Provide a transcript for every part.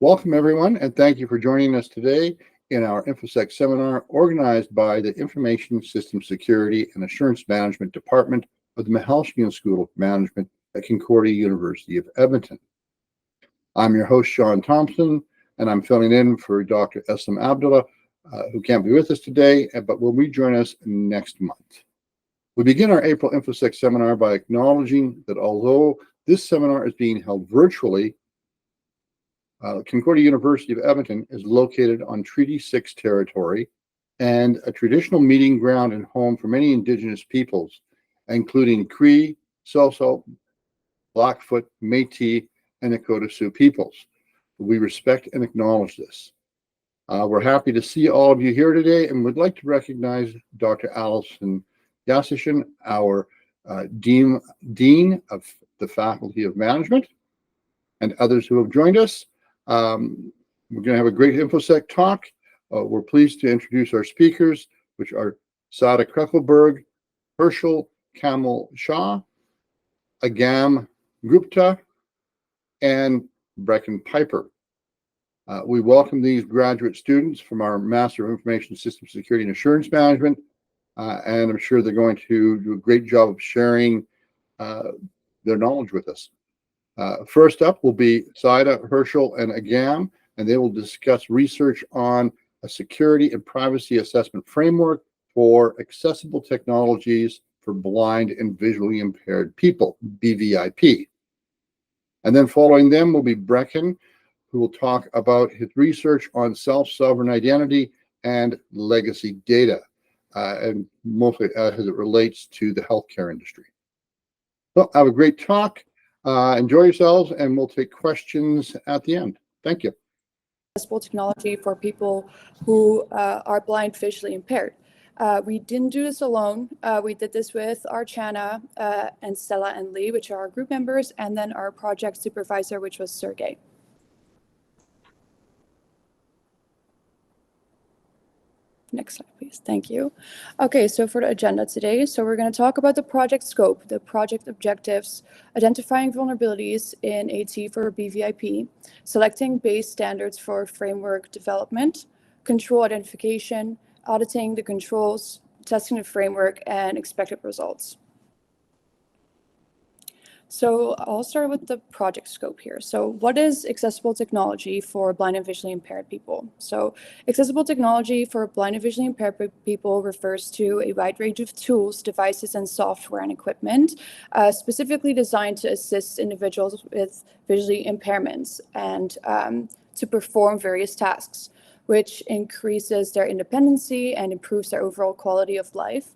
Welcome, everyone, and thank you for joining us today in our Infosec seminar organized by the Information System Security and Assurance Management Department of the Mahalchian School of Management at Concordia University of Edmonton. I'm your host, Sean Thompson, and I'm filling in for Dr. ISSAM Abdullah, who can't be with us today, but will rejoin us next month. We begin our April Infosec seminar by acknowledging that although this seminar is being held virtually, Concordia University of Edmonton is located on Treaty 6 territory and a traditional meeting ground and home for many Indigenous peoples, including Cree, Saulteaux, Blackfoot, Métis, and Nakota Sioux peoples. We respect and acknowledge this. We're happy to see all of you here today and would like to recognize Dr. Alison Yassishin, our Dean of the Faculty of Management, and others who have joined us. We're going to have a great Infosec talk. We're pleased to introduce our speakers, which are Tseide Krekelberg, Hrishil Kamal Shah, Agam, Gupta, and Brechin Piper. We welcome these graduate students from our Master of Information System Security and Assurance Management, and I'm sure they're going to do a great job of sharing their knowledge with us. First up will be Tseide, Hrishil, and Agam, and they will discuss research on a security and privacy assessment framework for accessible technologies for blind and visually impaired people, BVIP. And then following them will be Brechin, who will talk about his research on self-sovereign identity and legacy data, and mostly as it relates to the healthcare industry. Well, have a great talk. Enjoy yourselves, and we'll take questions at the end. Thank you. Accessible technology for people who are blind, visually impaired. We didn't do this alone. We did this with Archana and Stella and Lee, which are our group members, and then our project supervisor, which was Sergey. Next slide, please. Thank you. Okay, so for the agenda today, we're going to talk about the project scope, the project objectives, identifying vulnerabilities in AT for BVIP, selecting base standards for framework development, control identification, auditing the controls, testing the framework, and expected results. So I'll start with the project scope here. So what is accessible technology for blind and visually impaired people? So accessible technology for blind and visually impaired people refers to a wide range of tools, devices, and software and equipment specifically designed to assist individuals with visually impairments and to perform various tasks, which increases their independency and improves their overall quality of life.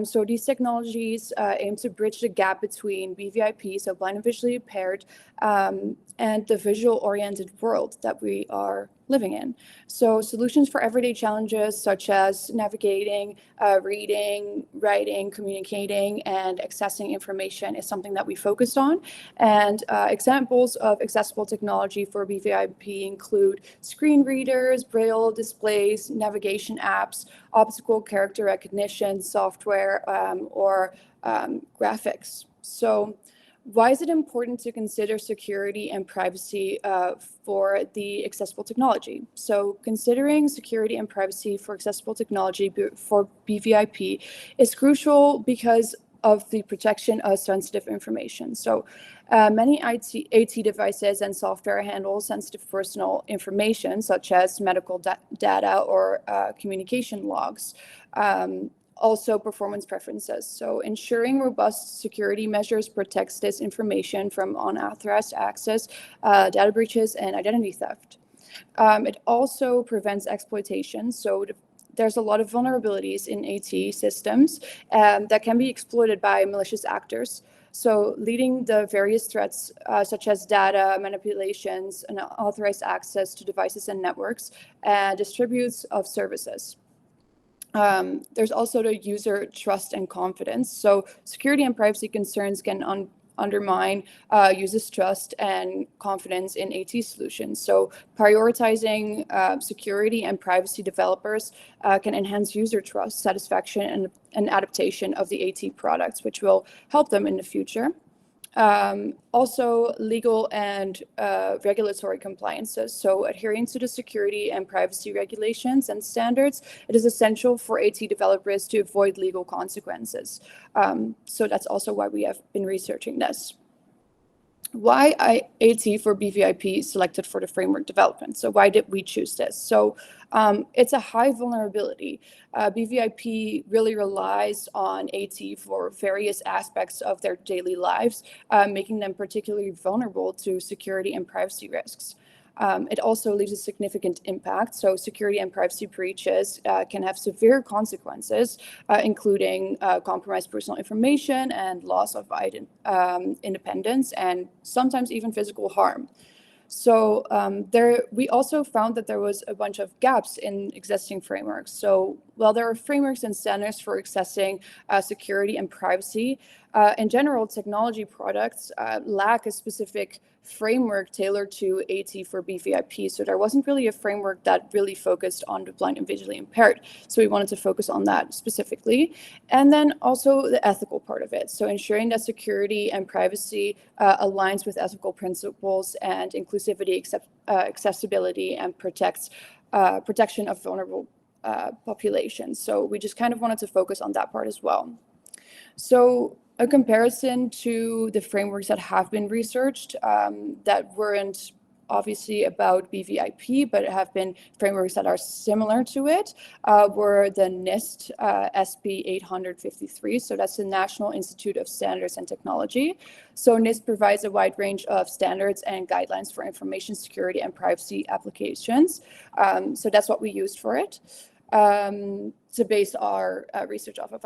So these technologies aim to bridge the gap between BVIP, so blind and visually impaired, and the visual-oriented world that we are living in. So solutions for everyday challenges such as navigating, reading, writing, communicating, and accessing information is something that we focused on. And examples of accessible technology for BVIP include screen readers, braille displays, navigation apps, optical character recognition software, or graphics. So why is it important to consider security and privacy for the accessible technology? So considering security and privacy for accessible technology for BVIP is crucial because of the protection of sensitive information. So many AT devices and software handle sensitive personal information, such as medical data or communication logs. Also performance preferences. So ensuring robust security measures protects this information from unauthorized access, data breaches, and identity theft. It also prevents exploitation. So there's a lot of vulnerabilities in AT systems that can be exploited by malicious actors. So leading the various threats such as data manipulations and unauthorized access to devices and networks and distributes of services. There's also the user trust and confidence. So security and privacy concerns can undermine users' trust and confidence in AT solutions. So prioritizing security and privacy developers can enhance user trust, satisfaction, and adaptation of the AT products, which will help them in the future. Also, legal and regulatory compliances. So adhering to the security and privacy regulations and standards, it is essential for AT developers to avoid legal consequences. So that's also why we have been researching this. Why AT for BVIP selected for the framework development? So why did we choose this? So it's a high vulnerability. BVIP really relies on AT for various aspects of their daily lives, making them particularly vulnerable to security and privacy risks. It also leaves a significant impact. So security and privacy breaches can have severe consequences, including compromised personal information and loss of independence, and sometimes even physical harm. So we also found that there was a bunch of gaps in existing frameworks. So while there are frameworks and standards for accessing security and privacy, in general, technology products lack a specific framework tailored to AT for BVIP. So there wasn't really a framework that really focused on the blind and visually impaired. So we wanted to focus on that specifically. And then also the ethical part of it. So ensuring that security and privacy aligns with ethical principles and inclusivity, accessibility, and protection of vulnerable populations. So we just kind of wanted to focus on that part as well. So a comparison to the frameworks that have been researched that weren't obviously about BVIP, but have been frameworks that are similar to it, were the NIST SP 853. So that's the National Institute of Standards and Technology. So NIST provides a wide range of standards and guidelines for information security and privacy applications. So that's what we used for it to base our research off of,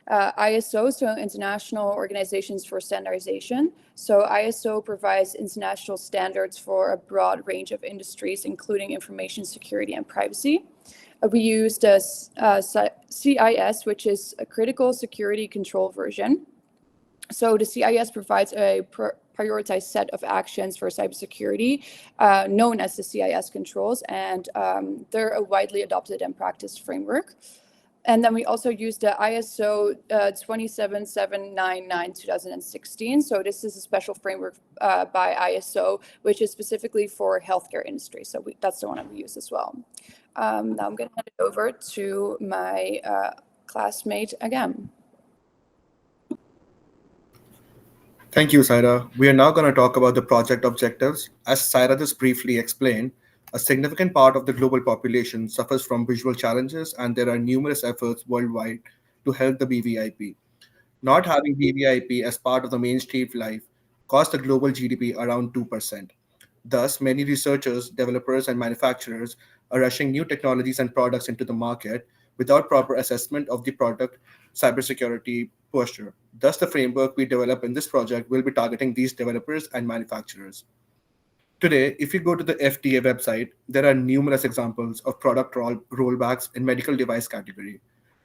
ISO, so International Organizations for Standardization. So ISO provides international standards for a broad range of industries, including information security and privacy. We used the CIS, which is a critical security control version. So the CIS provides a prioritized set of actions for cybersecurity, known as the CIS controls, and they're a widely adopted and practiced framework. And then we also use the ISO 27799-2016. So this is a special framework by ISO, which is specifically for healthcare industry. So that's the one that we use as well. Now I'm going to hand it over to my classmate, Agam. Thank you, Saira. We are now going to talk about the project objectives. As Saira just briefly explained, a significant part of the global population suffers from visual challenges, and there are numerous efforts worldwide to help the BVIP. Not having BVIP as part of the mainstream life costs the global GDP around 2%. Thus, many researchers, developers, and manufacturers are rushing new technologies and products into the market without proper assessment of the product cybersecurity posture. Thus, the framework we develop in this project will be targeting these developers and manufacturers. Today, if you go to the FDA website, there are numerous examples of product rollbacks in medical device category.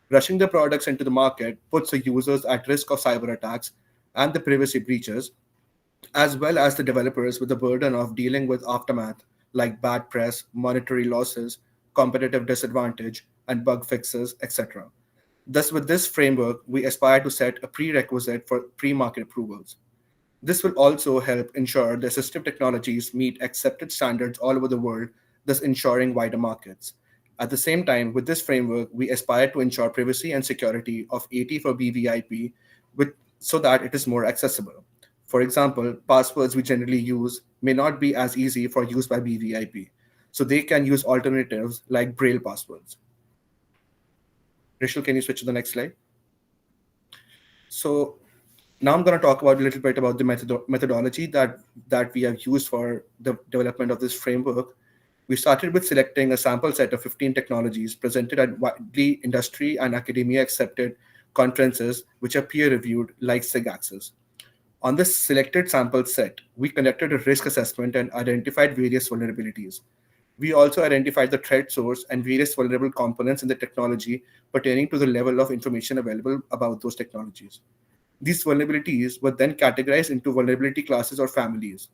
Rushing the products into the market puts the users at risk of cyber attacks and the privacy breaches, as well as the developers with the burden of dealing with aftermath like bad press, monetary losses, competitive disadvantage, and bug fixes, etc. Thus, with this framework, we aspire to set a prerequisite for pre-market approvals. This will also help ensure the assistive technologies meet accepted standards all over the world, thus ensuring wider markets. At the same time, with this framework, we aspire to ensure privacy and security of AT for BVIP so that it is more accessible. For example, passwords we generally use may not be as easy for use by BVIP, so they can use alternatives like Braille passwords. Hrishil, can you switch to the next slide? So now I'm going to talk about a little bit about the methodology that we have used for the development of this framework. We started with selecting a sample set of 15 technologies presented at widely industry and academia accepted conferences, which are peer-reviewed like SIG-Access. On this selected sample set, we conducted a risk assessment and identified various vulnerabilities. We also identified the threat source and various vulnerable components in the technology pertaining to the level of information available about those technologies. These vulnerabilities were then categorized into vulnerability classes or families.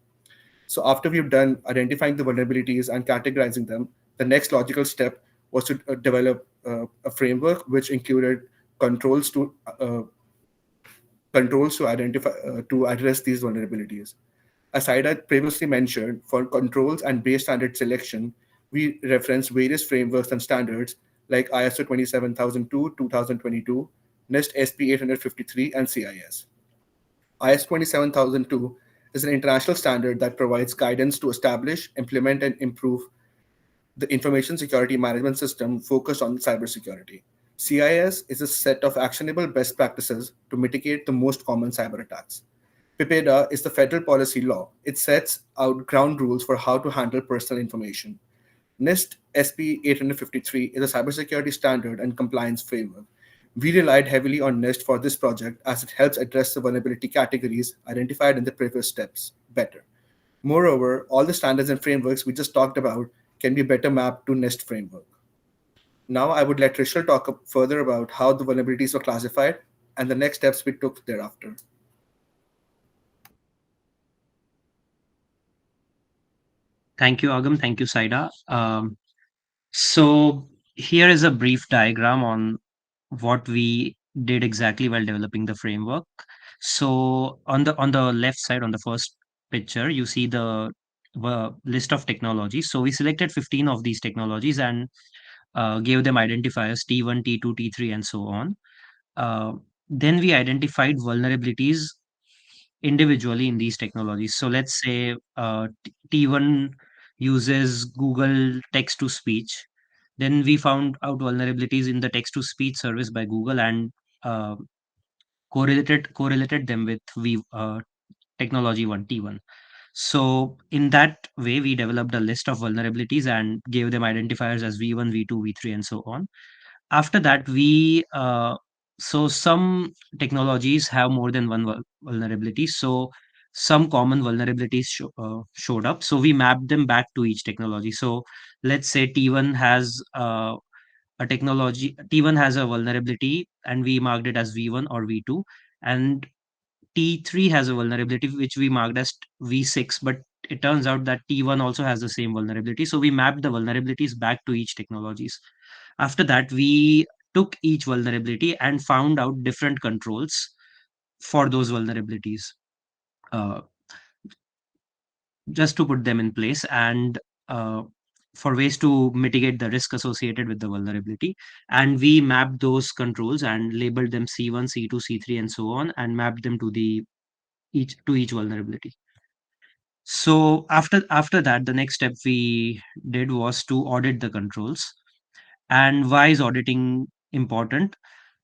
So after we've done identifying the vulnerabilities and categorizing them, the next logical step was to develop a framework which included controls to controls to identify to address these vulnerabilities. As Saida previously mentioned, for controls and base standard selection, we reference various frameworks and standards like ISO 27002, 2022, NIST SP 853, and CIS. IS 27002 is an international standard that provides guidance to establish, implement, and improve the information security management system focused on cybersecurity. CIS is a set of actionable best practices to mitigate the most common cyber attacks. PIPEDA is the federal policy law. It sets out ground rules for how to handle personal information. NIST SP 853 is a cybersecurity standard and compliance framework. We relied heavily on NIST for this project as it helps address the vulnerability categories identified in the previous steps better. Moreover, all the standards and frameworks we just talked about can be better mapped to NIST framework. Now I would let Hrishil talk further about how the vulnerabilities were classified and the next steps we took thereafter. Thank you, Agam. Thank you, Saida. So here is a brief diagram on what we did exactly while developing the framework. So on the left side, on the first picture, you see the list of technologies. So we selected 15 of these technologies and gave them identifiers T1, T2, T3, and so on. Then we identified vulnerabilities individually in these technologies. So let's say T1 uses Google text to speech. Then we found out vulnerabilities in the text to speech service by Google and uh, correlated them with technology 1 T1. So in that way, we developed a list of vulnerabilities and gave them identifiers as V1, V2, V3, and so on. After that, so some technologies have more than one vulnerability. So some common vulnerabilities showed up. So we mapped them back to each technology. So let's say T1 has T1 has a vulnerability and we marked it as V1 or V2. And T3 has a vulnerability which we marked as V6, but it turns out that T1 also has the same vulnerability. So we mapped the vulnerabilities back to each technologies. After that, we took each vulnerability and found out different controls for those vulnerabilities, uh, just to put them in place and for ways to mitigate the risk associated with the vulnerability. And we mapped those controls and labeled them C1, C2, C3, and so on, and mapped them to each vulnerability. So after that, the next step we did was to audit the controls. And why is auditing important?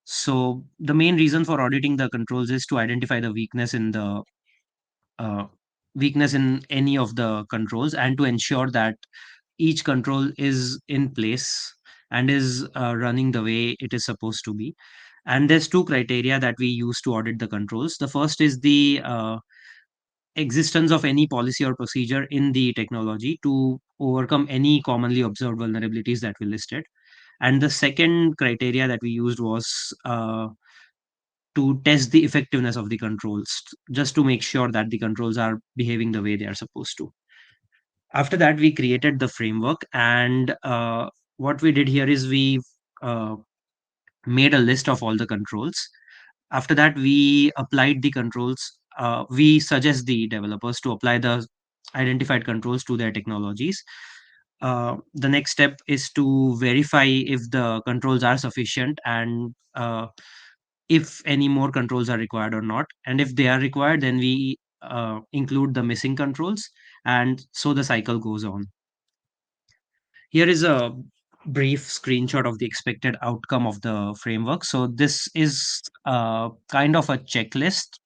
So the main reason for auditing the controls is to identify the uh, weakness in any of the controls and to ensure that each control is in place and is running the way it is supposed to be. And there's two criteria that we use to audit the controls. The first is the existence of any policy or procedure in the technology to overcome any commonly observed vulnerabilities that we listed. And the second criteria that we used was to test the effectiveness of the controls, just to make sure that the controls are behaving the way they are supposed to. After that, we created the framework, and what we did here is we uh, made a list of all the controls. After that, we applied the controls. We suggest the developers to apply the identified controls to their technologies. The next step is to verify if the controls are sufficient and if any more controls are required or not. And if they are required, then we include the missing controls, and so the cycle goes on. Here is a brief screenshot of the expected outcome of the framework. So this is kind of a checklist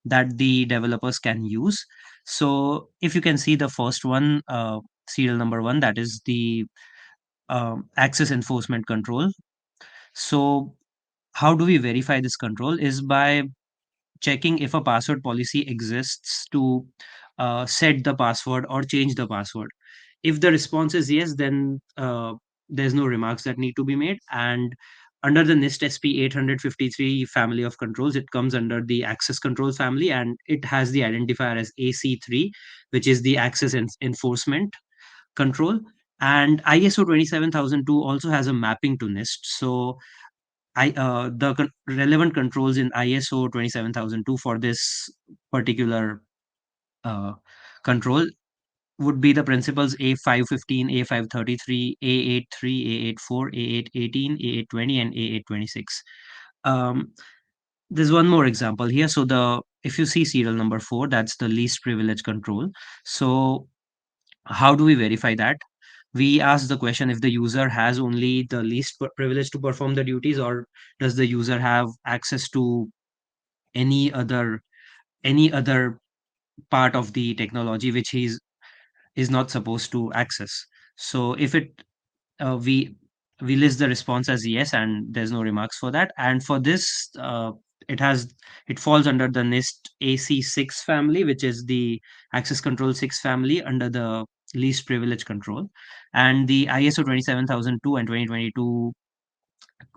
that the developers can use. So if you can see the first one, serial number 1, that is the access enforcement control. So how do we verify this control is by checking if a password policy exists to set the password or change the password. If the response is yes, then there's no remarks that need to be made. And under the NIST SP 853 family of controls, it comes under the access control family, and it has the identifier as AC3, which is the access enforcement control. And ISO 27002 also has a mapping to NIST. So relevant controls in ISO 27002 for this particular control would be the principles A515, A533, A83, A84, A818, A820, and A826. There's one more example here. So if you see serial number 4, that's the least privilege control. So how do we verify that? We ask the question if the user has only the least privilege to perform the duties, or does the user have access to any other part of the technology which is not supposed to access. So if we list the response as yes, and there's no remarks for that. And for this, it falls under the NIST AC6 family, which is the access control 6 family under the least privilege control. And the ISO 27002 and 2022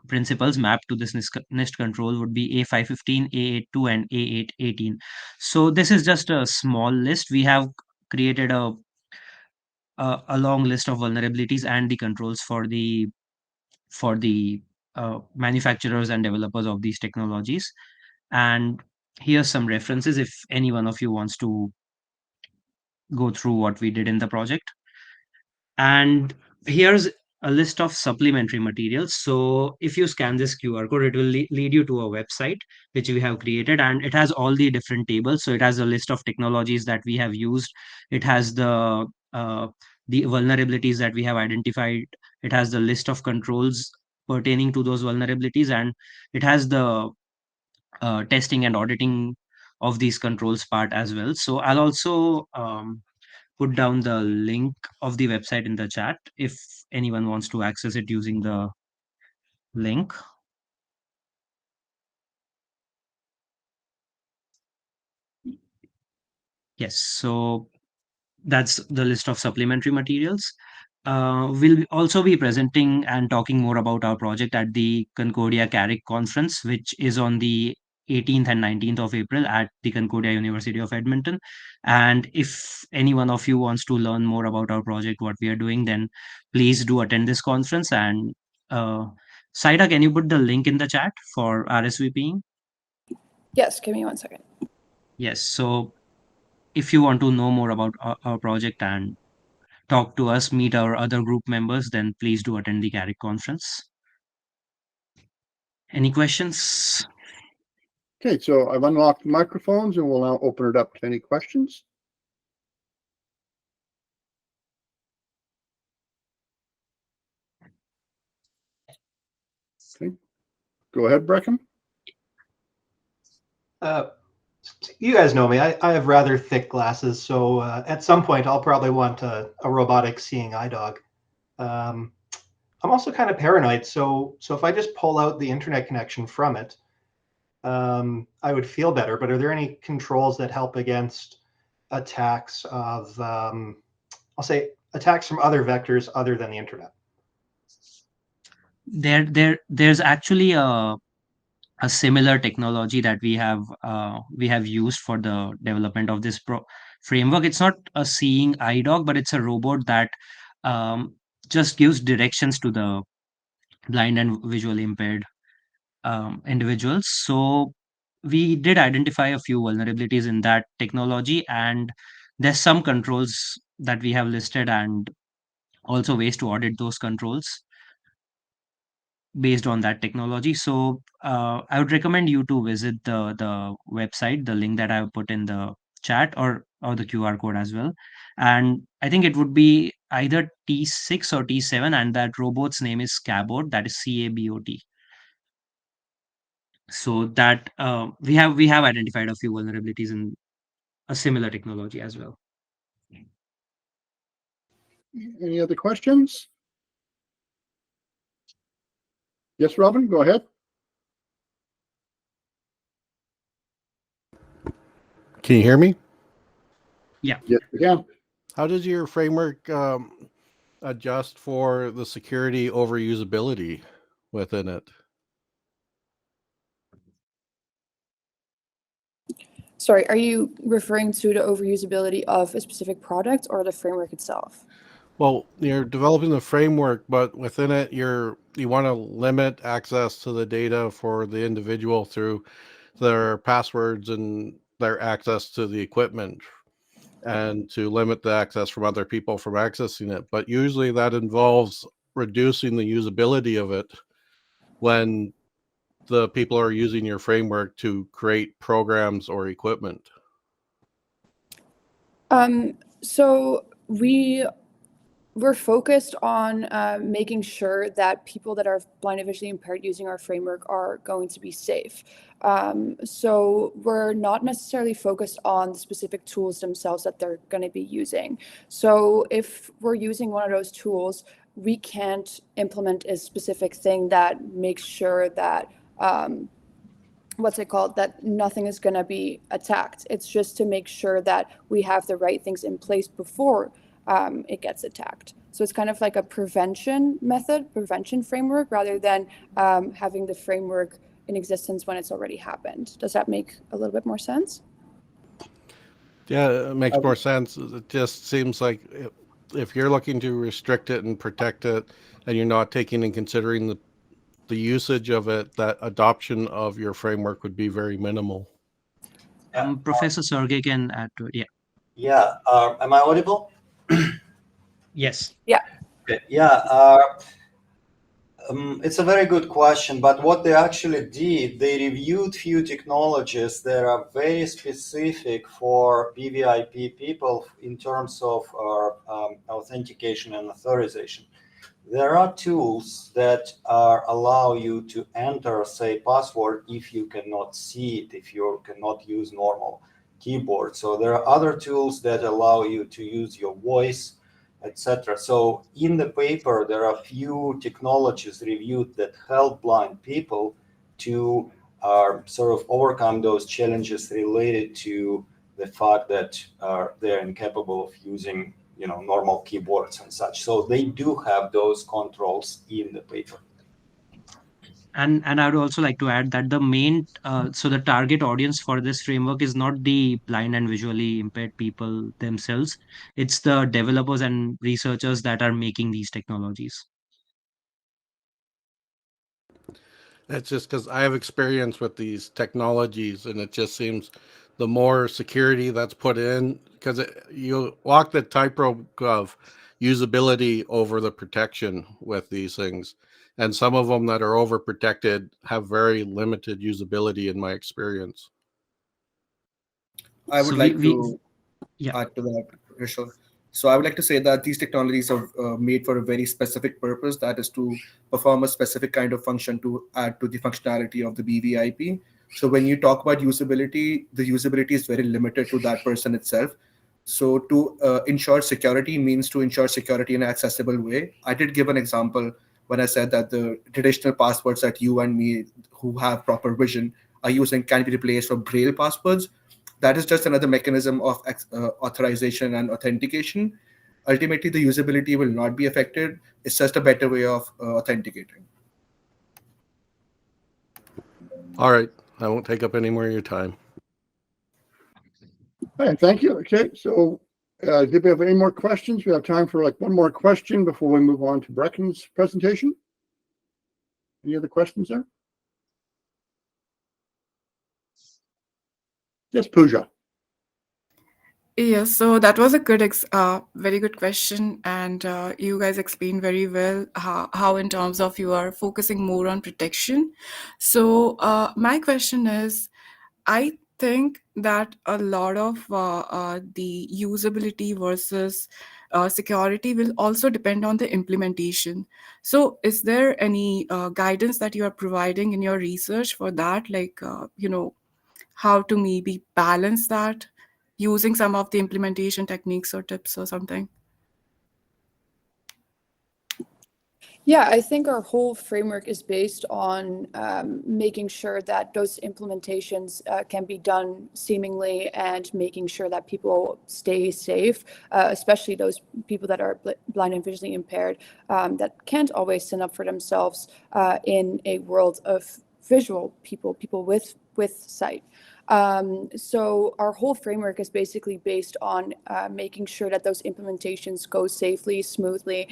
principles mapped to this NIST control would be A515, A82, and A818. So this is just a small list. We have created a long list of vulnerabilities and the controls for the manufacturers and developers of these technologies. And here's some references if any one of you wants to go through what we did in the project. And here's a list of supplementary materials. So if you scan this QR code, it will lead you to a website which we have created, and it has all the different tables. So it has a list of technologies that we have used. It has the vulnerabilities that we have identified. It has the list of controls pertaining to those vulnerabilities, and it has the testing and auditing of these controls part as well. So I'll also put down the link of the website in the chat if anyone wants to access it using the link. Yes, so that's the list of supplementary materials. We'll also be presenting and talking more about our project at the Concordia CARIC conference, which is on the 18th and 19th of April at the Concordia University of Edmonton. And if any one of you wants to learn more about our project, what we are doing, then please do attend this conference. And Saida, can you put the link in the chat for RSVPing? Yes, give me 1 second. Yes, so if you want to know more about our project and talk to us, meet our other group members, then please do attend the CARIC conference. Any questions? Okay, so I've unlocked microphones and we'll now open it up to any questions. Okay, go ahead, Brechin. You guys know me. I have rather thick glasses, so at some point I'll probably want a robotic seeing eye dog. I'm also kind of paranoid, so if I just pull out the internet connection from it, I would feel better. But are there any controls that help against attacks of, I'll say, attacks from other vectors other than the internet? There's actually a similar technology that we have used for the development of this framework. It's not a seeing eye dog, but it's a robot that just gives directions to the blind and visually impaired individuals. So we did identify a few vulnerabilities in that technology, and there's some controls that we have listed and also ways to audit those controls based on that technology. So I would recommend you to visit the website, the link that I have put in the chat, or the QR code as well. And I think it would be either T6 or T7, and that robot's name is Cabot, that is CABOT. So that we have identified a few vulnerabilities in a similar technology as well. Any other questions? Yes, Robin, go ahead. Can you hear me? Yeah. Yes, we can. How does your framework adjust for the security over usability within it? Sorry, are you referring to the overusability of a specific product or the framework itself? Well, you're developing the framework, but within it, you want to limit access to the data for the individual through their passwords and their access to the equipment, and to limit the access from other people from accessing it. But usually that involves reducing the usability of it when the people are using your framework to create programs or equipment. So we're focused on making sure that people that are blind and visually impaired using our framework are going to be safe. So we're not necessarily focused on the specific tools themselves that they're going to be using. So if we're using one of those tools, we can't implement a specific thing that makes sure that that nothing is going to be attacked. It's just to make sure that we have the right things in place before it gets attacked. So it's kind of like a prevention framework, rather than having the framework in existence when it's already happened. Does that make a little bit more sense? Yeah, it makes more sense. It just seems like if you're looking to restrict it and protect it, and you're not taking and considering the usage of it, that adoption of your framework would be very minimal. Professor Sergey can add to it. Yeah. Yeah. Am I audible? Yes. Yeah. Okay. Yeah. It's a very good question, but what they actually did, they reviewed few technologies that are very specific for BVIP people in terms of authentication and authorization. There are tools that allow you to enter, say, password if you cannot see it, if you cannot use normal keyboard. So there are other tools that allow you to use your voice, etc. So in the paper, there are few technologies reviewed that help blind people to sort of overcome those challenges related to the fact that they're incapable of using normal keyboards and such. So they do have those controls in the paper. And I would also like to add that the main so the target audience for this framework is not the blind and visually impaired people themselves. It's the developers and researchers that are making these technologies. It's just because I have experience with these technologies, and it just seems the more security that's put in, because you walk the tightrope of usability over the protection with these things. And some of them that are overprotected have very limited usability in my experience. I would So like we to yeah. add to that, Hrishil. So I would like to say that these technologies are made for a very specific purpose, that is to perform a specific kind of function to add to the functionality of the BVIP. So when you talk about usability, the usability is very limited to that person itself. So to ensure security means to ensure security in an accessible way. I did give an example when I said that the traditional passwords that you and me who have proper vision are using can be replaced with Braille passwords. That is just another mechanism of authorization and authentication. Ultimately, the usability will not be affected. It's just a better way of authenticating. All right. I won't take up any more of your time. All right, thank you. Okay, so did we have any more questions? We have time for like one more question before we move on to Brechin's presentation. Any other questions there? Yes, Pooja. Yes, so that was a very good question, and you guys explained very well how in terms of you are focusing more on protection. So my question is, I think that a lot of the usability versus security will also depend on the implementation. So is there any guidance that you are providing in your research for that, like, how to maybe balance that using some of the implementation techniques or tips or something? Yeah, I think our whole framework is based on making sure that those implementations can be done seamlessly and making sure that people stay safe, especially those people that are blind and visually impaired that can't always stand up for themselves in a world of visual people with sight. So our whole framework is basically based on making sure that those implementations go safely, smoothly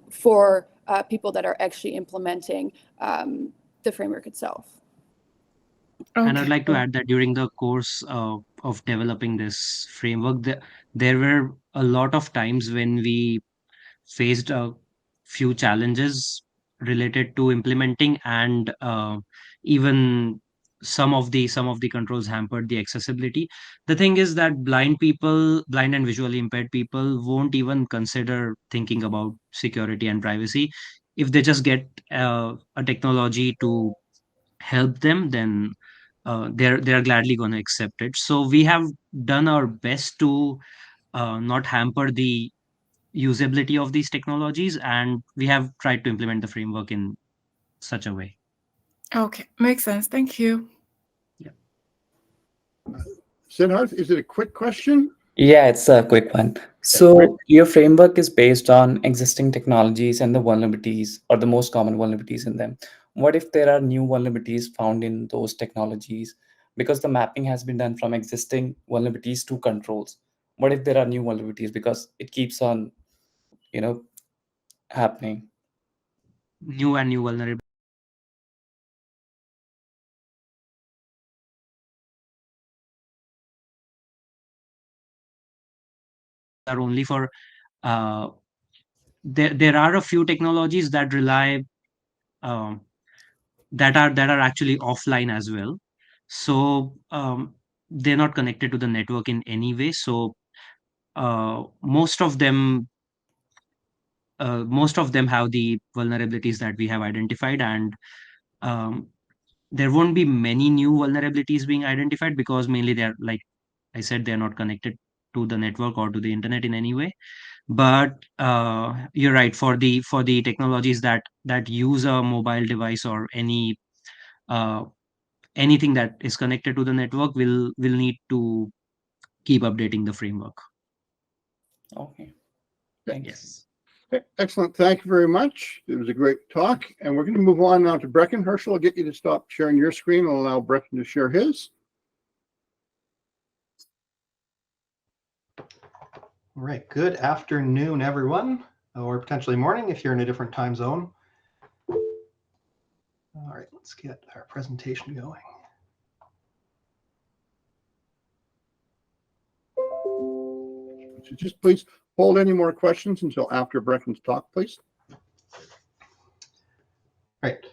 for people that are actually implementing the framework itself. And I'd Okay. like to add that during the course of developing this framework, there were a lot of times when we faced a few challenges related to implementing, and even some of the controls hampered the accessibility. The thing is that blind and visually impaired people won't even consider thinking about security and privacy. If they just get a technology to help them, then they're gladly going to accept it. So we have done our best to not hamper the usability of these technologies, and we have tried to implement the framework in such a way. Okay, makes sense. Thank you. Siddharth, is it a quick question? Yeah, it's a quick one. So your framework is based on existing technologies and the vulnerabilities or the most common vulnerabilities in them. What if there are new vulnerabilities found in those technologies? Because the mapping has been done from existing vulnerabilities to controls. What if there are new vulnerabilities? Because it keeps on, happening. New vulnerabilities are only for uh, there are a few technologies that rely um, that are actually offline as well. So they're not connected to the network in any way. So most of them have the vulnerabilities that we have identified, and um, there won't be many new vulnerabilities being identified because mainly they're, like I said, they're not connected to the network or to the internet in any way. But you're right, for the technologies that use a mobile device or uh, anything that is connected to the network, will need to keep updating the framework. Okay. Thank you. Yes. Excellent. Thank you very much. It was a great talk. And we're going to move on now to Brechin. Hrishil, I'll get you to stop sharing your screen and allow Brechin to share his. All right, good afternoon, everyone, or potentially morning if you're in a different time zone. All right, let's get our presentation going. So just please hold any more questions until after Brechin's talk, please. Right.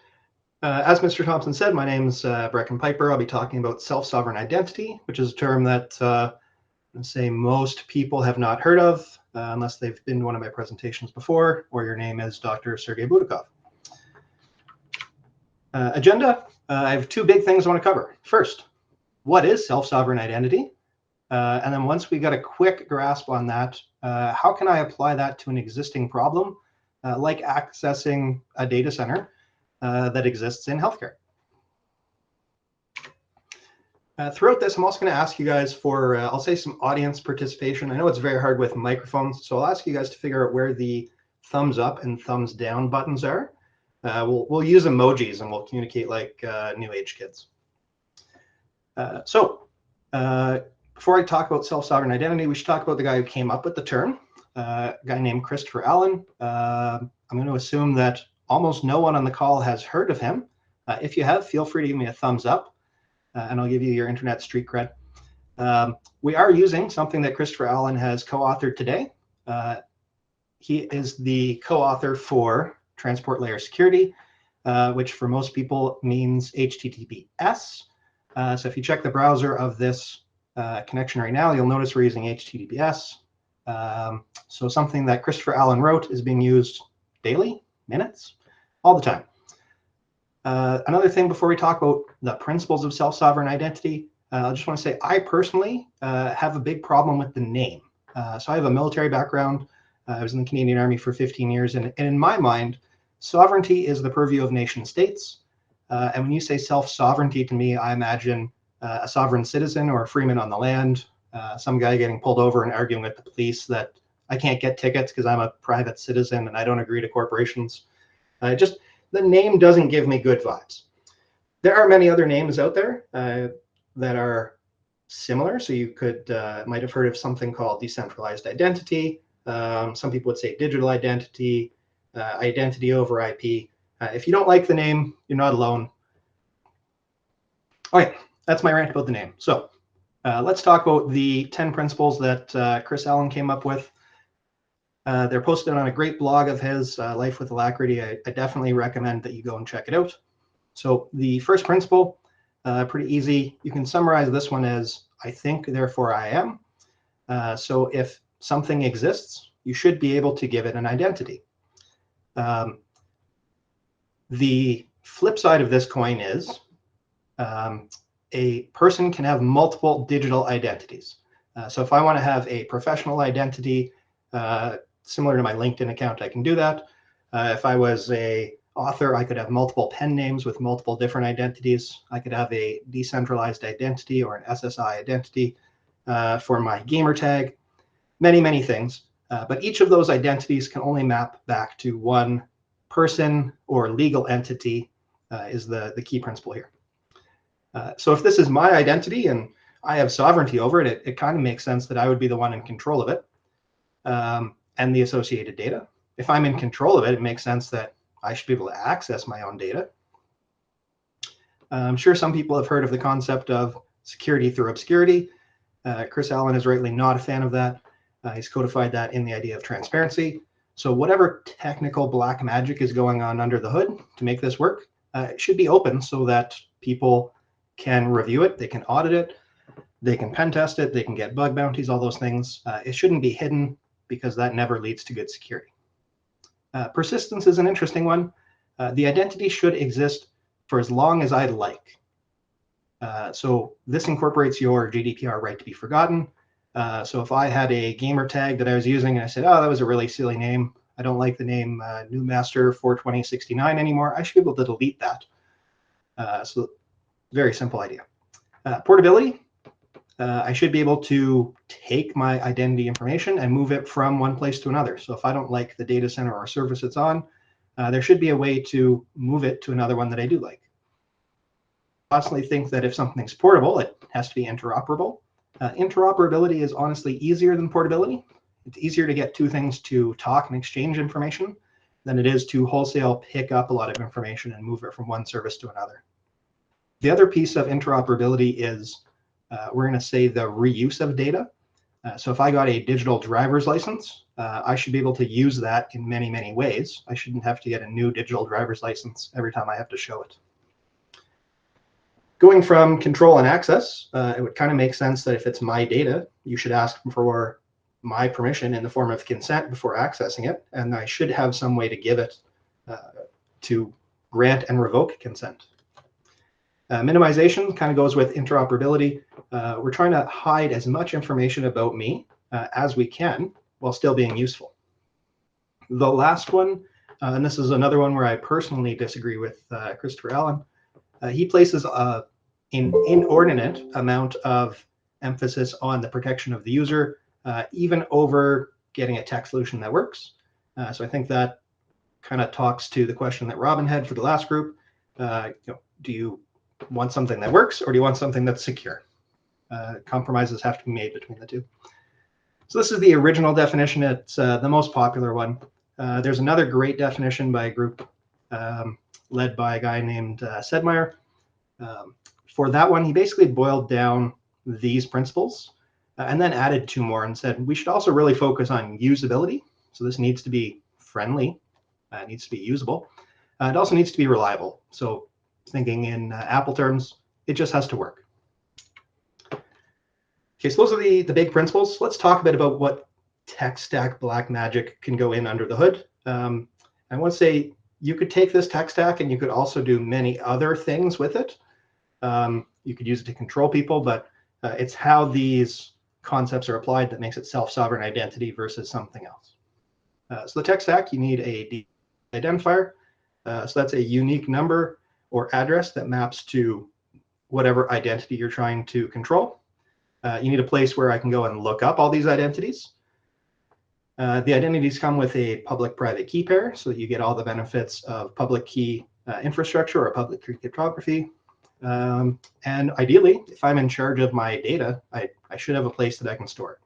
As Mr. Thompson said, my name is Brechin Piper. I'll be talking about self-sovereign identity, which is a term that I'd say most people have not heard of unless they've been to one of my presentations before, or your name is Dr. Sergey Budakov. Agenda, I have two big things I want to cover. First, what is self-sovereign identity? And then once we got a quick grasp on that, how can I apply that to an existing problem, like accessing a data center that exists in healthcare? Throughout this, I'm also going to ask you guys for, I'll say, some audience participation. I know it's very hard with microphones, so I'll ask you guys to figure out where the thumbs up and thumbs down buttons are. We'll use emojis and we'll communicate like new age kids. Before I talk about self-sovereign identity, we should talk about the guy who came up with the term, a guy named Christopher Allen. I'm going to assume that almost no one on the call has heard of him. If you have, feel free to give me a thumbs up, and I'll give you your internet street cred. We are using something that Christopher Allen has co-authored today. He is the co-author for Transport Layer Security, which for most people means HTTPS. So if you check the browser of this connection right now, you'll notice we're using HTTPS. So something that Christopher Allen wrote is being used daily, minutes, all the time. Another thing before we talk about the principles of self-sovereign identity, I just want to say I personally have a big problem with the name. So I have a military background. I was in the Canadian Army for 15 years. And in my mind, sovereignty is the purview of nation states. And when you say self-sovereignty to me, I imagine a sovereign citizen or a freeman on the land, some guy getting pulled over and arguing with the police that I can't get tickets because I'm a private citizen and I don't agree to corporations. The name doesn't give me good vibes. There are many other names out there. that are similar. So you might have heard of something called decentralized identity. Some people would say digital identity, identity over IP. If you don't like the name, you're not alone. Okay, that's my rant about the name. So let's talk about the 10 principles that Chris Allen came up with. They're posted on a great blog of his, Life with Alacrity. I definitely recommend that you go and check it out. So the first principle, pretty easy. You can summarize this one as I think, therefore I am. So if something exists, you should be able to give it an identity. The flip side of this coin is a person can have multiple digital identities. So if I want to have a professional identity, similar to my LinkedIn account, I can do that. If I was an author, I could have multiple pen names with multiple different identities. I could have a decentralized identity or an SSI identity for my gamer tag, many, many things. But each of those identities can only map back to one person or legal entity is the key principle here. So if this is my identity and I have sovereignty over it, it kind of makes sense that I would be the one in control of it and the associated data. If I'm in control of it, it makes sense that I should be able to access my own data. I'm sure some people have heard of the concept of security through obscurity. Chris Allen is rightly not a fan of that. He's codified that in the idea of transparency. So whatever technical black magic is going on under the hood to make this work, it should be open so that people can review it, they can audit it, they can pen test it, they can get bug bounties, all those things. It shouldn't be hidden because that never leads to good security. Persistence is an interesting one. The identity should exist for as long as I'd like. So this incorporates your GDPR right to be forgotten. So if I had a gamer tag that I was using and I said, oh, that was a really silly name, I don't like the name Newmaster 42069 anymore, I should be able to delete that. So very simple idea. Portability. I should be able to take my identity information and move it from one place to another. So if I don't like the data center or service it's on, there should be a way to move it to another one that I do like. I constantly think that if something's portable, it has to be interoperable. Interoperability is honestly easier than portability. It's easier to get two things to talk and exchange information than it is to wholesale pick up a lot of information and move it from one service to another. The other piece of interoperability is we're going to say the reuse of data. So if I got a digital driver's license, I should be able to use that in many, many ways. I shouldn't have to get a new digital driver's license every time I have to show it. Going from control and access, it would kind of make sense that if it's my data, you should ask for my permission in the form of consent before accessing it, and I should have some way to give it to grant and revoke consent. Minimization kind of goes with interoperability. We're trying to hide as much information about me as we can while still being useful. The last one, and this is another one where I personally disagree with Christopher Allen, he places an inordinate amount of emphasis on the protection of the user, even over getting a tech solution that works. So I think that kind of talks to the question that Robin had for the last group. Do you want something that works, or do you want something that's secure? Compromises have to be made between the two. So this is the original definition. It's the most popular one. There's another great definition by a group led by a guy named Sedmeyer. For that one, he basically boiled down these principles and then added two more and said, we should also really focus on usability. So this needs to be friendly, it needs to be usable. It also needs to be reliable. So thinking in Apple terms, it just has to work. Okay, so those are the big principles. Let's talk a bit about what tech stack black magic can go in under the hood. I want to say you could take this tech stack and you could also do many other things with it. You could use it to control people, but it's how these concepts are applied that makes it self-sovereign identity versus something else. So the tech stack, you need a identifier. So that's a unique number or address that maps to whatever identity you're trying to control. You need a place where I can go and look up all these identities. The identities come with a public-private key pair, so that you get all the benefits of public key infrastructure or public key cryptography. And ideally, if I'm in charge of my data, I should have a place that I can store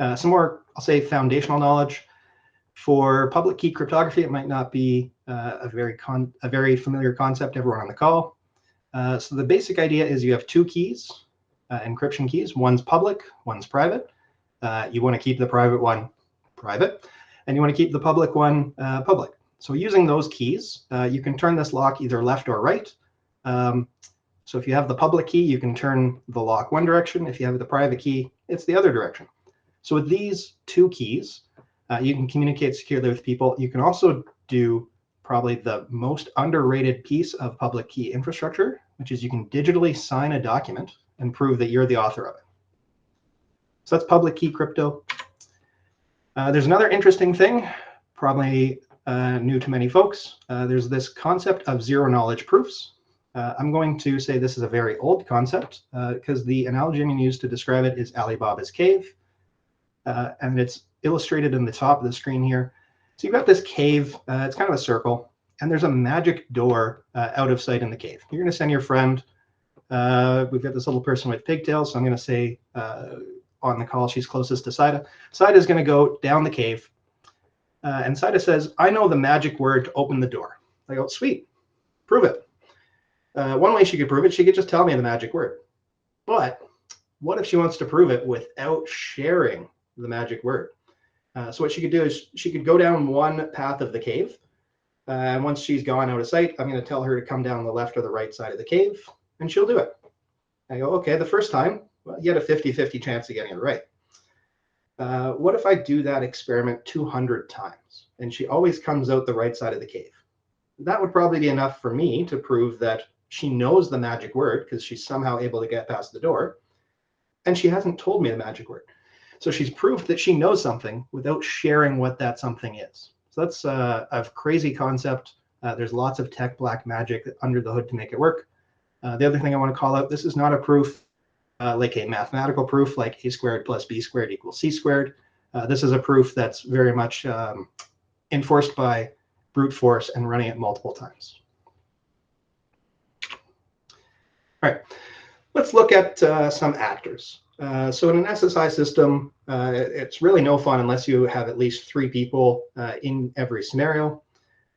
it. Some more, I'll say, foundational knowledge. For public key cryptography, it might not be a very familiar concept to everyone on the call. So the basic idea is you have two keys, encryption keys. One's public, one's private. You want to keep the private one private, and you want to keep the public one public. So using those keys, you can turn this lock either left or right. So if you have the public key, you can turn the lock one direction. If you have the private key, it's the other direction. So with these two keys, you can communicate securely with people. You can also do probably the most underrated piece of public key infrastructure, which is you can digitally sign a document and prove that you're the author of it. So that's public key crypto. There's another interesting thing, probably new to many folks. There's this concept of zero knowledge proofs. I'm going to say this is a very old concept because the analogy I'm going to use to describe it is Alibaba's cave. And it's illustrated in the top of the screen here. So you've got this cave, it's kind of a circle, and there's a magic door out of sight in the cave. You're going to send your friend, we've got this little person with pigtails, so I'm going to say on the call she's closest to Tseide. Tseide is going to go down the cave, and Tseide says, I know the magic word to open the door. I go, sweet, prove it. One way she could prove it, she could just tell me the magic word. But what if she wants to prove it without sharing the magic word? So what she could do is she could go down one path of the cave. And once she's gone out of sight, I'm going to tell her to come down the left or the right side of the cave, and she'll do it. I go, okay, the first time, well, you had a 50-50 chance of getting it right. What if I do that experiment 200 times, and she always comes out the right side of the cave? That would probably be enough for me to prove that she knows the magic word because she's somehow able to get past the door, and she hasn't told me the magic word. So she's proved that she knows something without sharing what that something is. So that's a crazy concept. There's lots of tech black magic under the hood to make it work. The other thing I want to call out, this is not a proof like a mathematical proof like a squared plus b squared equals c squared. This is a proof that's very much enforced by brute force and running it multiple times. All right, let's look at some actors. So in an SSI system, it's really no fun unless you have at least 3 people in every scenario.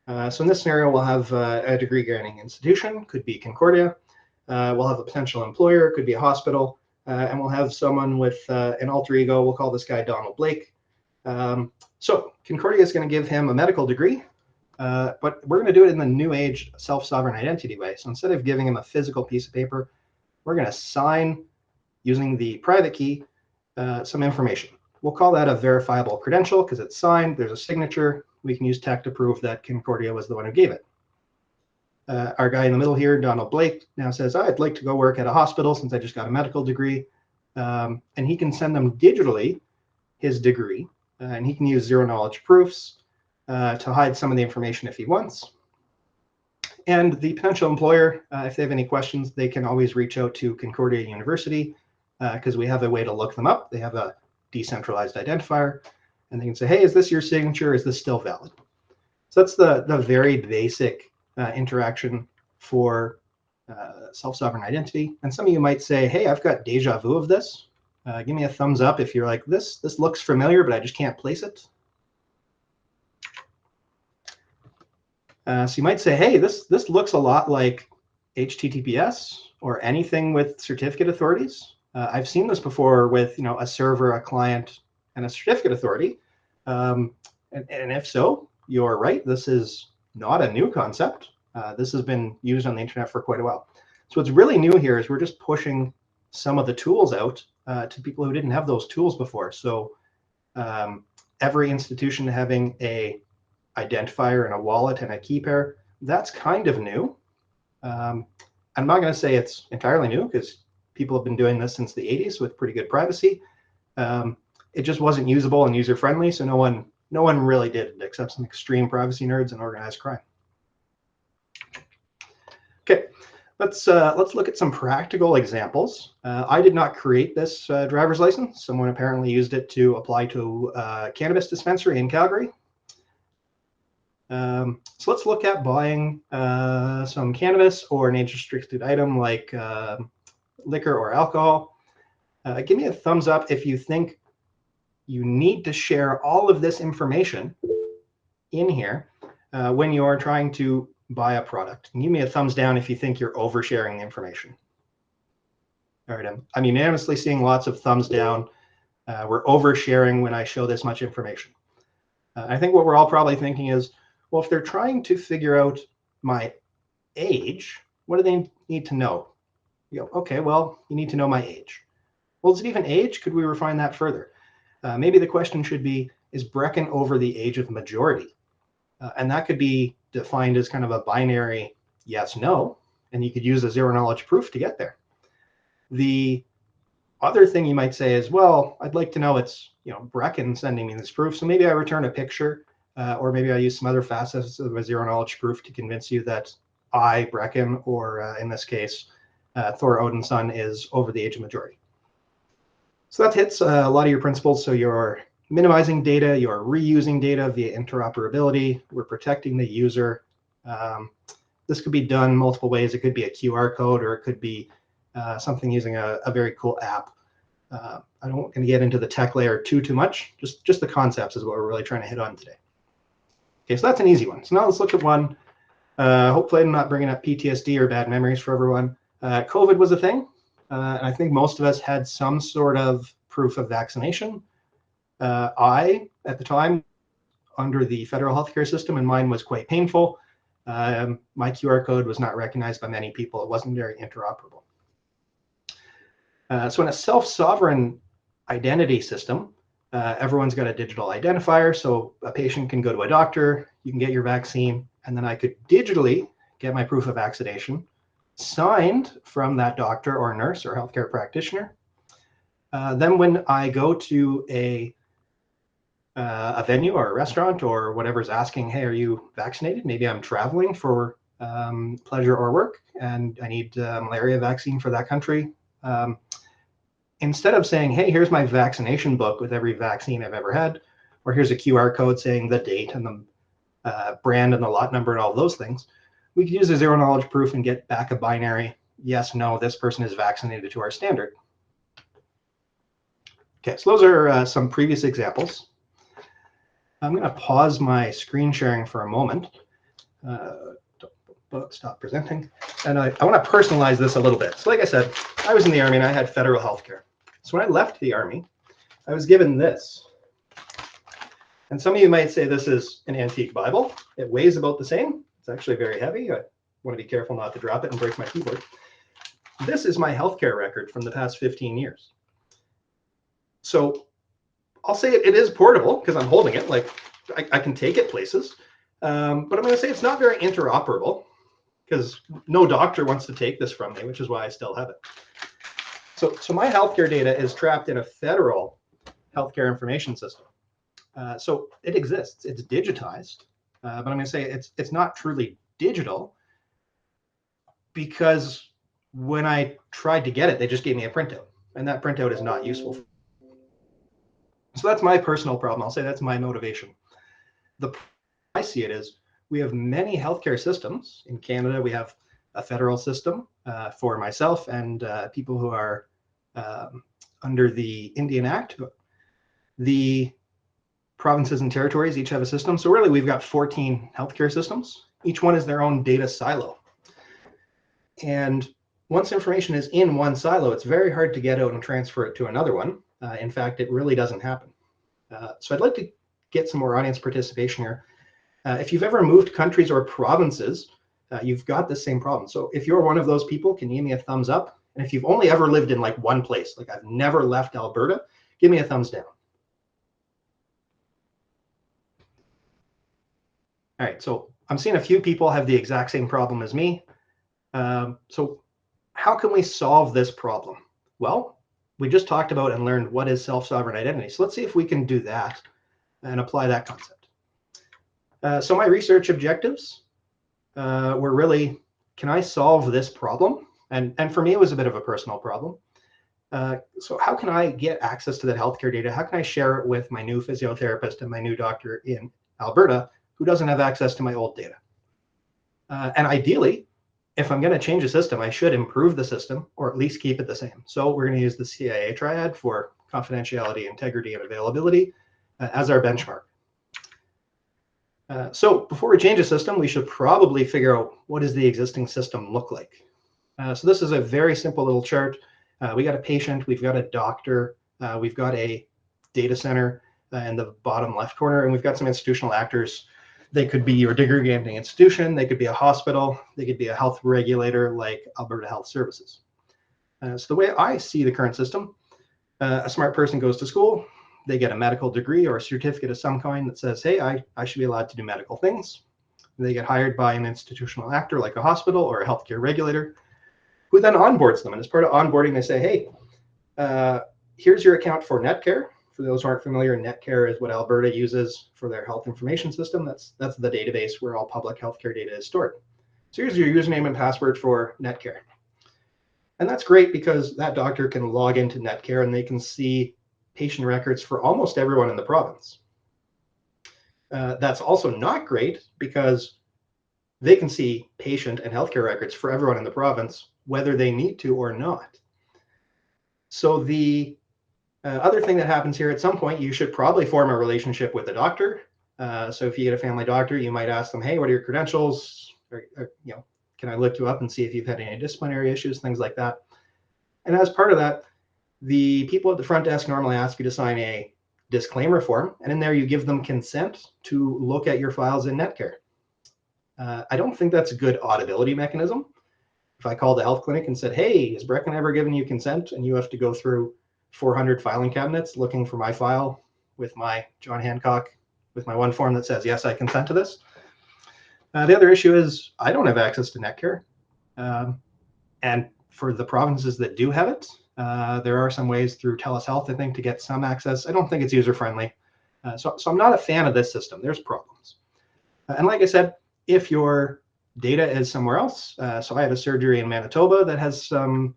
So in this scenario, we'll have a degree granting institution, could be Concordia. We'll have a potential employer, could be a hospital, and we'll have someone with an alter ego. We'll call this guy Donald Blake. So Concordia is going to give him a medical degree, but we're going to do it in the new age self-sovereign identity way. So instead of giving him a physical piece of paper, we're going to sign using the private key, some information. We'll call that a verifiable credential because it's signed, there's a signature. We can use tech to prove that Concordia was the one who gave it. Our guy in the middle here, Donald Blake, now says, I'd like to go work at a hospital since I just got a medical degree. And he can send them digitally his degree, and he can use zero knowledge proofs to hide some of the information if he wants. And the potential employer, if they have any questions, they can always reach out to Concordia University because we have a way to look them up. They have a decentralized identifier, and they can say, hey, is this your signature? Is this still valid? So that's the very basic interaction for self-sovereign identity. And some of you might say, hey, I've got deja vu of this. Give me a thumbs up if you're like, this looks familiar, but I just can't place it. So you might say, hey, this looks a lot like HTTPS or anything with certificate authorities. I've seen this before with a server, a client, and a certificate authority. And if so, you're right. This is not a new concept. This has been used on the internet for quite a while. So what's really new here is we're just pushing some of the tools out to people who didn't have those tools before. So every institution having a identifier and a wallet and a key pair, that's kind of new. I'm not going to say it's entirely new because people have been doing this since the 80s with pretty good privacy. It just wasn't usable and user friendly, so no one really did it except some extreme privacy nerds and organized crime. Okay, let's look at some practical examples. I did not create this driver's license. Someone apparently used it to apply to a cannabis dispensary in Calgary. So let's look at buying some cannabis or an age-restricted item like liquor or alcohol. Give me a thumbs up if you think you need to share all of this information in here when you're trying to buy a product. And give me a thumbs down if you think you're oversharing the information. All right, I'm unanimously seeing lots of thumbs down. We're oversharing when I show this much information. I think what we're all probably thinking is, well, if they're trying to figure out my age, what do they need to know? You go, okay, well, you need to know my age. Well, is it even age? Could we refine that further? Maybe the question should be, is Brechin over the age of majority? And that could be defined as kind of a binary yes, no, and you could use a zero knowledge proof to get there. The other thing you might say is, well, I'd like to know it's, Brechin sending me this proof, so maybe I return a picture, or maybe I use some other facets of a zero knowledge proof to convince you that I, Brechin, or in this case, Thor Odinson is over the age of majority. So that hits a lot of your principles. So you're minimizing data, you're reusing data via interoperability, we're protecting the user. This could be done multiple ways. It could be a QR code, or it could be something using a very cool app. I don't want to get into the tech layer too much. Just the concepts is what we're really trying to hit on today. Okay, so that's an easy one. So now let's look at one. Hopefully I'm not bringing up PTSD or bad memories for everyone. COVID was a thing. And I think most of us had some sort of proof of vaccination. I, at the time, under the federal healthcare system, and mine was quite painful. My QR code was not recognized by many people. It wasn't very interoperable. So in a self-sovereign identity system, everyone's got a digital identifier. So a patient can go to a doctor, you can get your vaccine, and then I could digitally get my proof of vaccination, signed from that doctor or nurse or healthcare practitioner. Then when I go to a venue or a restaurant or whatever's asking, hey, are you vaccinated? Maybe I'm traveling for pleasure or work and I need a malaria vaccine for that country. Instead of saying, hey, here's my vaccination book with every vaccine I've ever had, or here's a QR code saying the date and the brand and the lot number and all those things, we could use a zero knowledge proof and get back a binary, yes, no, this person is vaccinated to our standard. Okay, so those are some previous examples. I'm going to pause my screen sharing for a moment. Stop presenting. And I want to personalize this a little bit. So like I said, I was in the Army and I had federal health care. So when I left the Army, I was given this. And some of you might say this is an antique Bible. It weighs about the same. It's actually very heavy. I want to be careful not to drop it and break my keyboard. This is my healthcare record from the past 15 years. So I'll say it is portable because I'm holding it. Like I can take it places. But I'm going to say it's not very interoperable because no doctor wants to take this from me, which is why I still have it. So my healthcare data is trapped in a federal healthcare information system. So it exists. It's digitized. But I'm going to say it's not truly digital because when I tried to get it, they just gave me a printout, and that printout is not useful. So that's my personal problem. I'll say that's my motivation. The I see it is we have many healthcare systems. In Canada, we have a federal system for myself and people who are under the Indian Act. The provinces and territories each have a system. So really, we've got 14 healthcare systems. Each one is their own data silo. And once information is in one silo, it's very hard to get out and transfer it to another one. In fact, it really doesn't happen. So I'd like to get some more audience participation here. If you've ever moved countries or provinces, you've got the same problem. So if you're one of those people, can you give me a thumbs up? And if you've only ever lived in like one place, like I've never left Alberta, give me a thumbs down. All right, so I'm seeing a few people have the exact same problem as me. So how can we solve this problem? Well, we just talked about and learned what is self-sovereign identity. So let's see if we can do that and apply that concept. So my research objectives were really, can I solve this problem? And for me, it was a bit of a personal problem. So how can I get access to that healthcare data? How can I share it with my new physiotherapist and my new doctor in Alberta who doesn't have access to my old data. And ideally, if I'm going to change a system, I should improve the system or at least keep it the same. So we're going to use the CIA triad for confidentiality, integrity, and availability as our benchmark. So before we change a system, we should probably figure out what does the existing system look like. So this is a very simple little chart. We got a patient, we've got a doctor, we've got a data center in the bottom left corner, and we've got some institutional actors. They could be your degree granting institution, they could be a hospital, they could be a health regulator like Alberta Health Services. So the way I see the current system, a smart person goes to school, they get a medical degree or a certificate of some kind that says, hey, I should be allowed to do medical things. They get hired by an institutional actor like a hospital or a healthcare regulator, who then onboards them. And as part of onboarding, they say, hey, here's your account for Netcare. For those who aren't familiar, Netcare is what Alberta uses for their health information system. That's the database where all public healthcare data is stored. So here's your username and password for Netcare. And that's great because that doctor can log into Netcare and they can see patient records for almost everyone in the province. That's also not great because they can see patient and healthcare records for everyone in the province, whether they need to or not. So the other thing that happens here, at some point, you should probably form a relationship with a doctor. So if you get a family doctor, you might ask them, hey, what are your credentials? Or, can I look you up and see if you've had any disciplinary issues, things like that. And as part of that, the people at the front desk normally ask you to sign a disclaimer form, and in there you give them consent to look at your files in Netcare. I don't think that's a good audibility mechanism. If I called the health clinic and said, hey, has Brechin ever given you consent? And you have to go through 400 filing cabinets looking for my file with my John Hancock, with my one form that says, yes, I consent to this. The other issue is I don't have access to Netcare. And for the provinces that do have it, there are some ways through TELUS Health, I think, to get some access. I don't think it's user-friendly. So I'm not a fan of this system. There's problems. And like I said, if your data is somewhere else, so I had a surgery in Manitoba that has some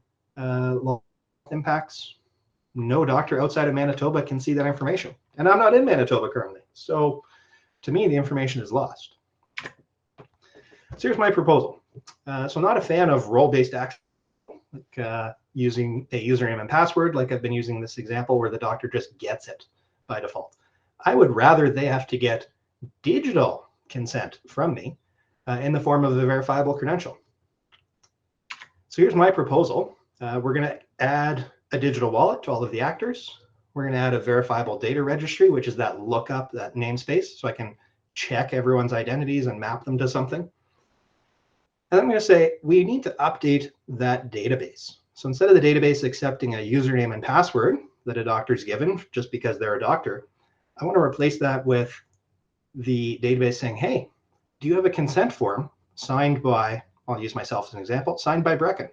impacts. No doctor outside of Manitoba can see that information. And I'm not in Manitoba currently. So to me, the information is lost. So here's my proposal. So I'm not a fan of role-based access, like using a username and password, like I've been using this example where the doctor just gets it by default. I would rather they have to get digital consent from me in the form of a verifiable credential. So here's my proposal. We're going to add a digital wallet to all of the actors. We're going to add a verifiable data registry, which is that lookup, that namespace, so I can check everyone's identities and map them to something. And I'm going to say we need to update that database. So instead of the database accepting a username and password that a doctor's given just because they're a doctor, I want to replace that with the database saying, hey, do you have a consent form signed by, I'll use myself as an example, signed by Brechin?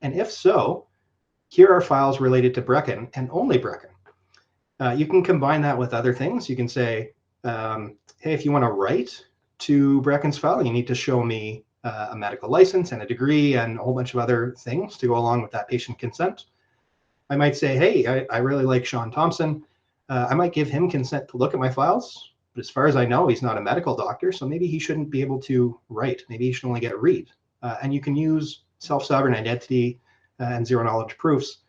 And if so, here are files related to Brechin and only Brechin. You can combine that with other things. You can say, hey, if you want to write to Brechin's file, you need to show me a medical license and a degree and a whole bunch of other things to go along with that patient consent. I might say, hey, I really like Sean Thompson. I might give him consent to look at my files. But as far as I know, he's not a medical doctor, so maybe he shouldn't be able to write. Maybe he should only get read. And you can use self-sovereign identity and zero-knowledge proofs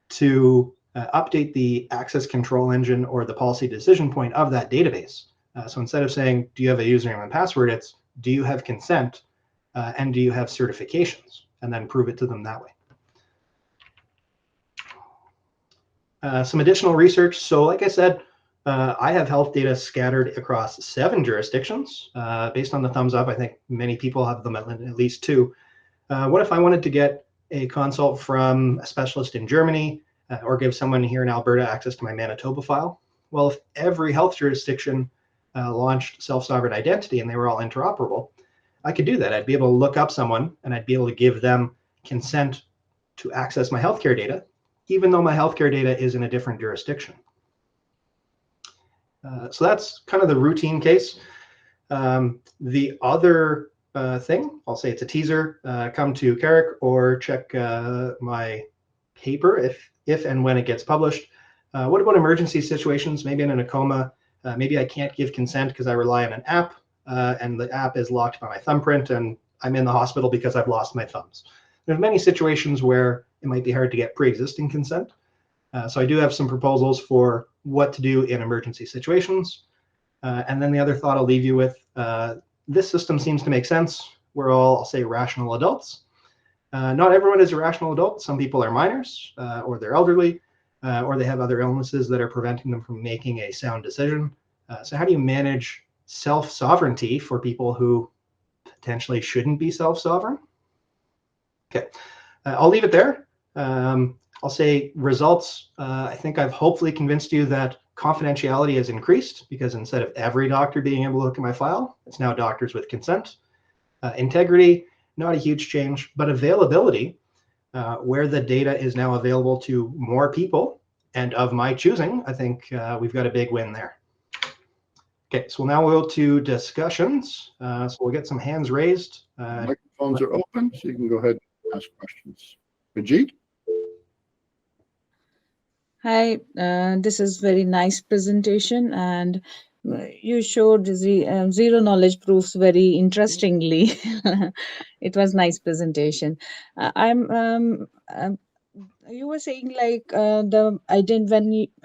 to update the access control engine or the policy decision point of that database. So instead of saying, do you have a username and password, it's, do you have consent and do you have certifications? And then prove it to them that way. Some additional research. So like I said, I have health data scattered across 7 jurisdictions. Based on the thumbs up, I think many people have them at least 2. What if I wanted to get a consult from a specialist in Germany or give someone here in Alberta access to my Manitoba file? Well, if every health jurisdiction launched self-sovereign identity and they were all interoperable, I could do that. I'd be able to look up someone and I'd be able to give them consent to access my healthcare data, even though my healthcare data is in a different jurisdiction. So that's kind of the routine case. The other thing, I'll say it's a teaser, come to Carrick or check my paper if and when it gets published. What about emergency situations? Maybe I'm in a coma, Maybe I can't give consent because I rely on an app, and the app is locked by my thumbprint, and I'm in the hospital because I've lost my thumbs. There's many situations where it might be hard to get pre-existing consent. So I do have some proposals for what to do in emergency situations. And then the other thought I'll leave you with, this system seems to make sense. We're all, I'll say, rational adults. Not everyone is a rational adult. Some people are minors, or they're elderly, or they have other illnesses that are preventing them from making a sound decision. So how do you manage self-sovereignty for people who potentially shouldn't be self-sovereign? Okay, I'll leave it there. I'll say results. I think I've hopefully convinced you that confidentiality has increased, because instead of every doctor being able to look at my file, it's now doctors with consent. Integrity, not a huge change, but availability, where the data is now available to more people and of my choosing, I think we've got a big win there. Okay, so we'll now go to discussions. So we'll get some hands raised. Microphones are open, so you can go ahead and ask questions. Majid? Hi, this is very nice presentation, and you showed zero knowledge proofs very interestingly. It was nice presentation. You were saying like when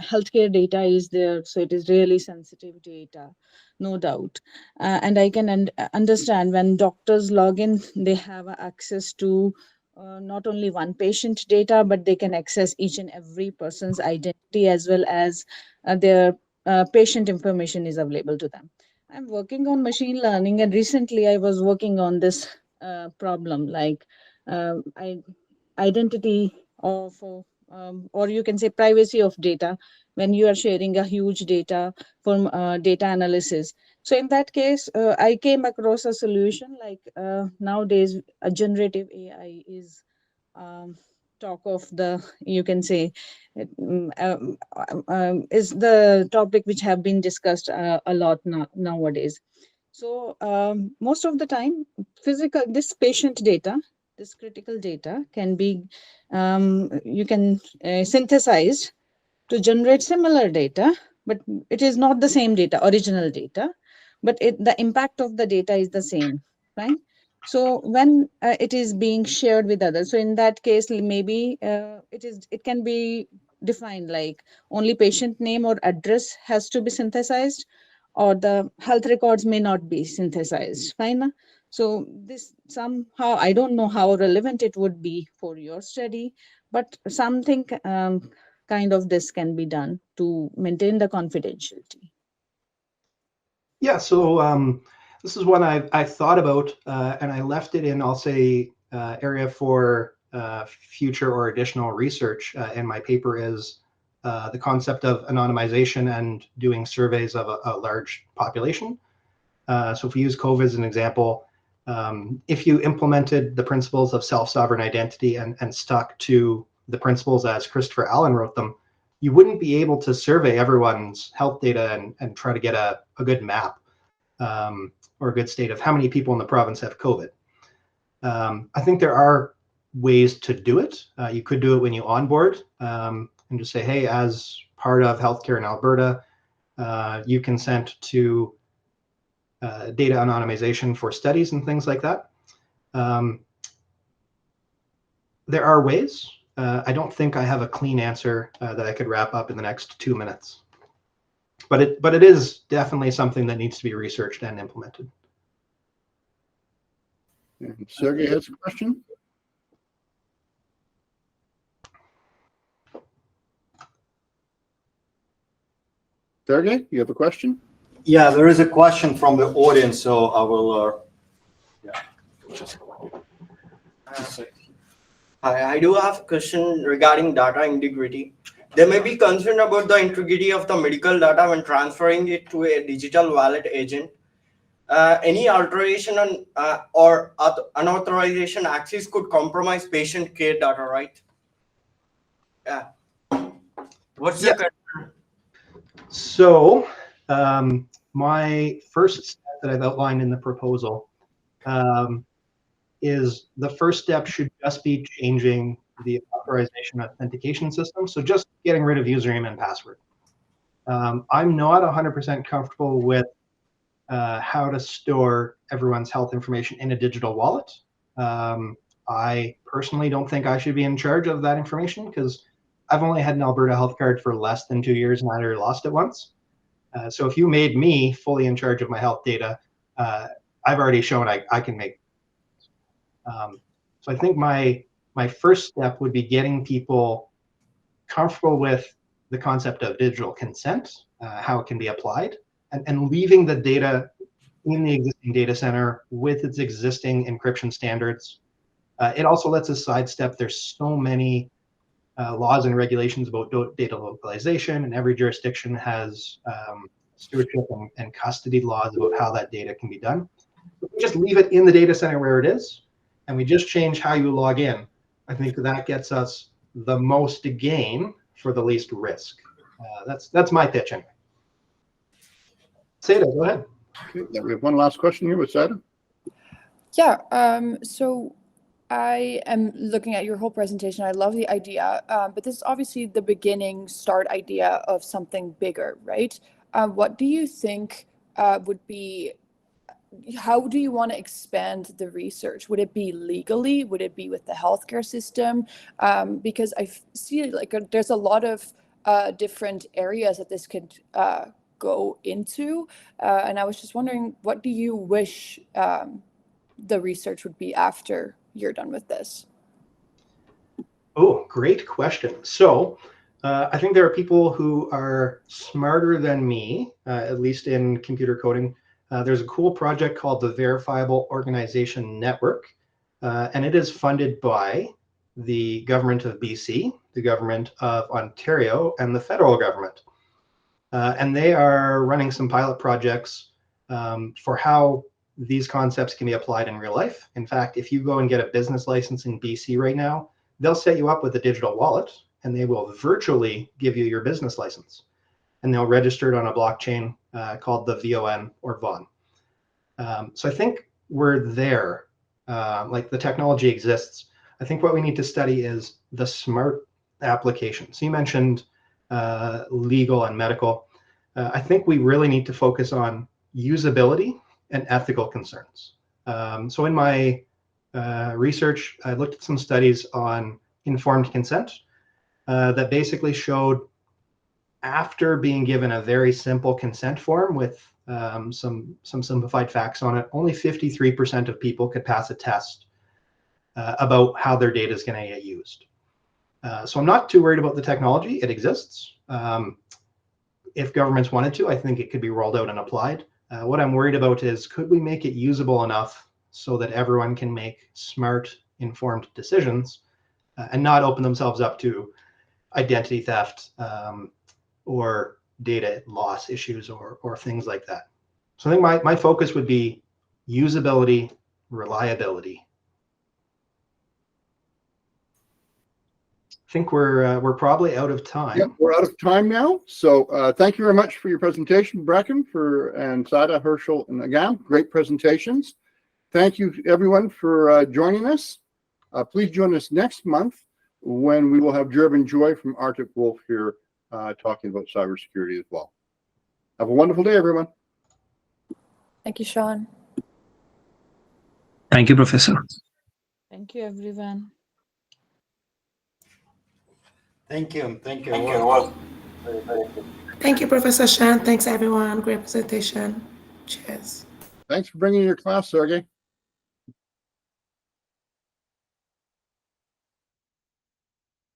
healthcare data is there, so it is really sensitive data, no doubt. And I can understand when doctors log in, they have access to not only one patient data, but they can access each and every person's identity, as well as their patient information is available to them. I'm working on machine learning, and recently I was working on this problem, like identity of, or you can say privacy of data, when you are sharing a huge data from data analysis. So in that case, I came across a solution like nowadays a generative AI is talk of the, you can say, is the topic which have been discussed a lot nowadays. So most of the time, this patient data, this critical data can be, you can synthesized to generate similar data, but it is not the same data, original data, but the impact of the data is the same, right? So when it is being shared with others, so in that case, maybe it can be defined like only patient name or address has to be synthesized, or the health records may not be synthesized, fine. So this somehow, I don't know how relevant it would be for your study, but something kind of this can be done to maintain the confidentiality. Yeah, so this is one I thought about, and I left it in, I'll say, area for future or additional research. And my paper is the concept of anonymization and doing surveys of a large population. So if we use COVID as an example, if you implemented the principles of self-sovereign identity and stuck to the principles as Christopher Allen wrote them, you wouldn't be able to survey everyone's health data and try to get a good map or a good state of how many people in the province have COVID. I think there are ways to do it. You could do it when you onboard and just say, hey, as part of healthcare in Alberta, you consent to data anonymization for studies and things like that. There are ways. I don't think I have a clean answer that I could wrap up in the next 2 minutes. But it is definitely something that needs to be researched and implemented. And Sergey has a question. Sergey, you have a question? Yeah, there is a question from the audience, so I will. I do have a question regarding data integrity. There may be concern about the integrity of the medical data when transferring it to a digital wallet agent. Any alteration or unauthorization access could compromise patient care data, right? Yeah. What's the concern? So my first step that I've outlined in the proposal is the first step should just be changing the authorization authentication system. So just getting rid of username and password. I'm not 100% comfortable with how to store everyone's health information in a digital wallet. I personally don't think I should be in charge of that information because I've only had an Alberta health card for less than 2 years and I already lost it once. So if you made me fully in charge of my health data, I've already shown I can make. So I think my first step would be getting people comfortable with the concept of digital consent, how it can be applied, and leaving the data in the existing data center with its existing encryption standards. It also lets us sidestep. There's so many laws and regulations about data localization, and every jurisdiction has stewardship and custody laws about how that data can be done. If we just leave it in the data center where it is, and we just change how you log in, I think that gets us the most gain for the least risk. That's my pitch anyway. Tseide, go ahead. Okay, we have one last question here with Tseide. Yeah, so I am looking at your whole presentation. I love the idea, but this is obviously the beginning start idea of something bigger, right? What do you think would be, how do you want to expand the research? Would it be legally? Would it be with the healthcare system? Because I see like there's a lot of different areas that this could go into. And I was just wondering, what do you wish the research would be after you're done with this? Oh, great question. So I think there are people who are smarter than me, at least in computer coding. There's a cool project called the Verifiable Organization Network, and it is funded by the government of BC, the government of Ontario, and the federal government. And they are running some pilot projects for how these concepts can be applied in real life. In fact, if you go and get a business license in BC right now, they'll set you up with a digital wallet and they will virtually give you your business license. And they'll register it on a blockchain called the VON or VON. So I think we're there, like the technology exists. I think what we need to study is the smart application. So you mentioned legal and medical. I think we really need to focus on usability and ethical concerns. So in my research, I looked at some studies on informed consent that basically showed after being given a very simple consent form with some simplified facts on it, only 53% of people could pass a test about how their data is going to get used. So I'm not too worried about the technology. It exists. If governments wanted to, I think it could be rolled out and applied. What I'm worried about is, could we make it usable enough so that everyone can make smart, informed decisions and not open themselves up to identity theft or data loss issues or things like that. So I think my focus would be usability, reliability. I think we're probably out of time. Yep, we're out of time now. So thank you very much for your presentation, Brechin, and Tseide, Hrishil, and Agam. Great presentations. Thank you, everyone, for joining us. Please join us next month when we will have Gerben Joy from Arctic Wolf here talking about cybersecurity as well. Have a wonderful day, everyone. Thank you, Sean. Thank you, Professor. Thank you, everyone. Thank you. Thank you. Thank you. It was very, very good. Thank you, Professor Shan. Thanks, everyone. Great presentation. Cheers. Thanks for bringing your class, Sergey.